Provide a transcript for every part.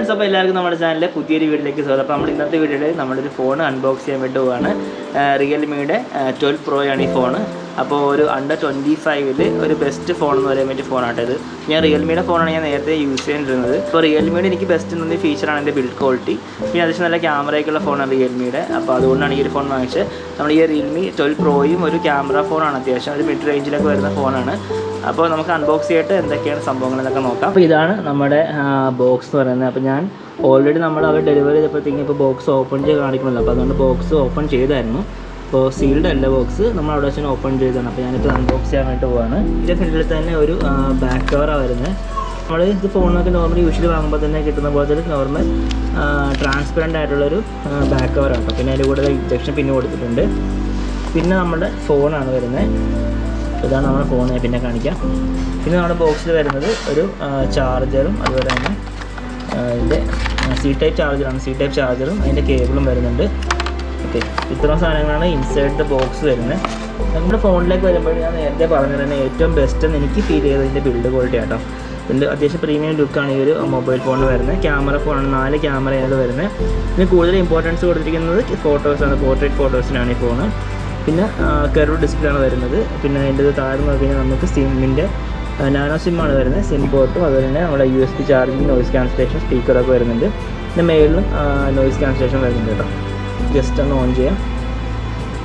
Friends, അപ്പോൾ എല്ലാവർക്കും നമ്മുടെ ചാനലിലെ പുതിയൊരു വീഡിയോയിലേക്ക് സ്വാഗതം. അപ്പോൾ നമ്മൾ ഇന്നത്തെ വീഡിയോയിൽ നമ്മളൊരു ഫോൺ അൺബോക്സ് ചെയ്യാൻ വേണ്ടി പോവുകയാണ്. റിയൽമിയുടെ 12 Pro ആണ് ഈ ഫോൺ. അപ്പോൾ ഒരു അണ്ടർ 25ൽ ഒരു ബെസ്റ്റ് ഫോൺ എന്ന് പറയാൻ പറ്റിയ ഫോണാട്ടോ ഇത്. ഞാൻ റിയൽമിയുടെ ഫോണാണ് ഞാൻ നേരത്തെ യൂസ് ചെയ്തിരുന്നത്. അപ്പോൾ റിയൽമിയുടെ എനിക്ക് ബെസ്റ്റ് എന്നൊരു ഫീച്ചറാണ് എൻ്റെ ബിൽഡ് ക്വാളിറ്റി. പിന്നെ അത്യാവശ്യം നല്ല ക്യാമറയൊക്കെയുള്ള ഫോണാണ് റിയൽമിയുടെ. അപ്പോൾ അതുകൊണ്ടാണ് ഈ ഒരു ഫോൺ വാങ്ങിച്ചത്. നമ്മൾ ഈ റിയൽമി 12 Proയും ഒരു ക്യാമറ ഫോണാണ്, അത്യാവശ്യം ഒരു മിഡ് റേഞ്ചിലൊക്കെ വരുന്ന ഫോണാണ്. അപ്പോൾ നമുക്ക് അൺബോക്സ് ചെയ്തിട്ട് എന്തൊക്കെയാണ് സംഭവങ്ങളെന്നൊക്കെ നോക്കാം. അപ്പോൾ ഇതാണ് നമ്മുടെ ബോക്സ് എന്ന് പറയുന്നത്. അപ്പോൾ ഞാൻ ഓൾറെഡി നമ്മൾ അവർ ഡെലിവറി ചെയ്തപ്പോഴത്തേക്കും ഇപ്പോൾ ബോക്സ് ഓപ്പൺ ചെയ്ത് കാണിക്കണമല്ലോ. അപ്പോൾ അതുകൊണ്ട് ബോക്സ് ഓപ്പൺ ചെയ്തായിരുന്നു. അപ്പോൾ സീൽഡ് അല്ല ബോക്സ്, നമ്മൾ അവിടെ വെച്ച് ഓപ്പൺ ചെയ്തതാണ്. അപ്പോൾ ഞാനിപ്പോൾ അൺബോക്സ് ചെയ്യാൻ വേണ്ടി പോവാണ്. ഇതിൻ്റെ ഫ്രണ്ടിൽ തന്നെ ഒരു ബാക്ക് കവറാണ് വരുന്നത്. നമ്മൾ ഇത് ഫോണിനൊക്കെ നോർമലി യൂഷ്വലി വാങ്ങുമ്പോൾ തന്നെ കിട്ടുന്ന പോലത്തെ ഒരു നോർമൽ ട്രാൻസ്പെറൻ്റ് ആയിട്ടുള്ളൊരു ബാക്ക് കവറാണ്. പിന്നെ അതിൻ്റെ കൂടെ ഇൻജക്ഷൻ പിന്നെ കൊടുത്തിട്ടുണ്ട്. പിന്നെ നമ്മുടെ ഫോണാണ് വരുന്നത്. ഇതാണ് നമ്മുടെ ഫോൺ, പിന്നെ കാണിക്കാം. പിന്നെ നമ്മുടെ ബോക്സിൽ വരുന്നത് ഒരു ചാർജറും അതുപോലെ തന്നെ ഇതിൻ്റെ സി ടൈപ്പ് ചാർജറും അതിൻ്റെ കേബിളും വരുന്നുണ്ട്. ഓക്കെ, ഇത്രയും സാധനങ്ങളാണ് ഇൻസൈഡ് ദ ബോക്സ് വരുന്നത്. നമ്മുടെ ഫോണിലേക്ക് വരുമ്പോൾ ഞാൻ നേരത്തെ പറഞ്ഞത് തന്നെ ഏറ്റവും ബെസ്റ്റ് എന്ന് എനിക്ക് ഫീൽ ചെയ്തത് ഇതിൻ്റെ ബിൽഡ് ക്വാളിറ്റി ആട്ടോ. ഇതിൻ്റെ അത്യാവശ്യം പ്രീമിയം ലുക്കാണ് ഈ ഒരു മൊബൈൽ ഫോണിൽ വരുന്നത്. ക്യാമറ ഫോണാണ്, 4 ക്യാമറയാണ് വരുന്നത്. ഇതിന് കൂടുതൽ ഇമ്പോർട്ടൻസ് കൊടുത്തിരിക്കുന്നത് ഫോട്ടോസാണ്, പോർട്രേറ്റ് ഫോട്ടോസിനാണ് ഈ ഫോണ്. പിന്നെ കർവ് ഡിസ്പ്ലേ ആണ് വരുന്നത്. പിന്നെ അതിൻ്റെ താഴെ നോക്കി കഴിഞ്ഞാൽ നമുക്ക് സിമ്മിൻ്റെ നാനോ സിമ്മാണ് വരുന്നത്. സിം പോർട്ടും അതുപോലെ തന്നെ നമ്മുടെ USB ചാർജിങ്, നോയിസ് ക്യാൻസലേഷൻ, സ്പീക്കറൊക്കെ വരുന്നുണ്ട്. പിന്നെ മെയിലും നോയിസ് ക്യാൻസലേഷൻ വരുന്നുണ്ട് കേട്ടോ. ജസ്റ്റ് ഒന്ന് ഓൺ ചെയ്യാം.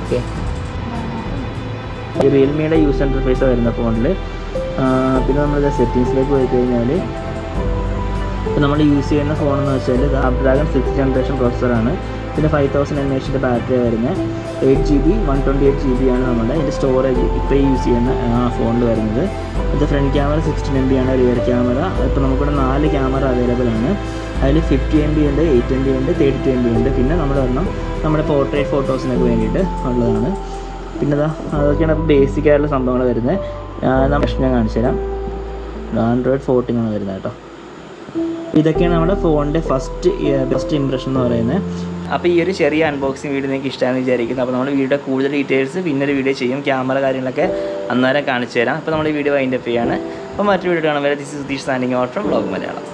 ഓക്കെ, ഈ റിയൽമിയുടെ യൂസർ ഇൻ്റർഫേസ് വരുന്ന ഫോണിൽ. പിന്നെ നമ്മളിത് സെറ്റിങ്സിലേക്ക് പോയി കഴിഞ്ഞാൽ ഇപ്പോൾ നമ്മൾ യൂസ് ചെയ്യുന്ന ഫോണെന്ന് വെച്ചാൽ സ്നാപ്ഡ്രാഗൺ 6th ജനറേഷൻ പ്രോസസ്സറാണ്. പിന്നെ 5000 mAh ബാറ്ററി വരുന്നത്. 8GB 128GB ആണ് നമ്മുടെ ഇതിൻ്റെ സ്റ്റോറേജ് ഇപ്പോൾ യൂസ് ചെയ്യുന്ന ഫോണിൽ വരുന്നത്. ഇത് ഫ്രണ്ട് ക്യാമറ 16 MB ആണ്, റിയർ ക്യാമറ ഇപ്പോൾ നമുക്കിവിടെ 4 ക്യാമറ അവൈലബിൾ ആണ്. അതിൽ 50 MB ഉണ്ട്, 8 MB ഉണ്ട്, 32 MB ഉണ്ട്. പിന്നെ നമ്മുടെ പോർട്രേറ്റ് ഫോട്ടോസിനൊക്കെ വേണ്ടിയിട്ട് ഉള്ളതാണ്. പിന്നെ അതൊക്കെയാണ് ഇപ്പോൾ ബേസിക് ആയിട്ടുള്ള സംഭവങ്ങൾ വരുന്നത്. ഞാൻ കാണിച്ചു തരാം. Android 14 ആണ് വരുന്നത് കേട്ടോ. ഇതൊക്കെയാണ് നമ്മുടെ ഫോണിൻ്റെ ഫസ്റ്റ് ഇംപ്രഷൻ എന്ന് പറയുന്നത്. അപ്പോൾ ഈ ഒരു ചെറിയ അൺബോക്സിങ് വീഡിയോ നിങ്ങൾക്ക് ഇഷ്ടമാണെന്ന് വിചാരിക്കുന്നു. അപ്പോൾ നമ്മൾ വീഡിയോ കൂടുതൽ ഡീറ്റെയിൽസ് പിന്നൊരു വീഡിയോ ചെയ്യും, ക്യാമറ കാര്യങ്ങളൊക്കെ അന്നേരം കാണിച്ചു തരാം. അപ്പോൾ നമ്മൾ ഈ വീഡിയോ വൈൻഡപ്പ് ചെയ്യാണ്. അപ്പോൾ മറ്റൊരു വീഡിയോ കാണാൻ വരെ this is Sudheesh signing out from vlog Malayalam.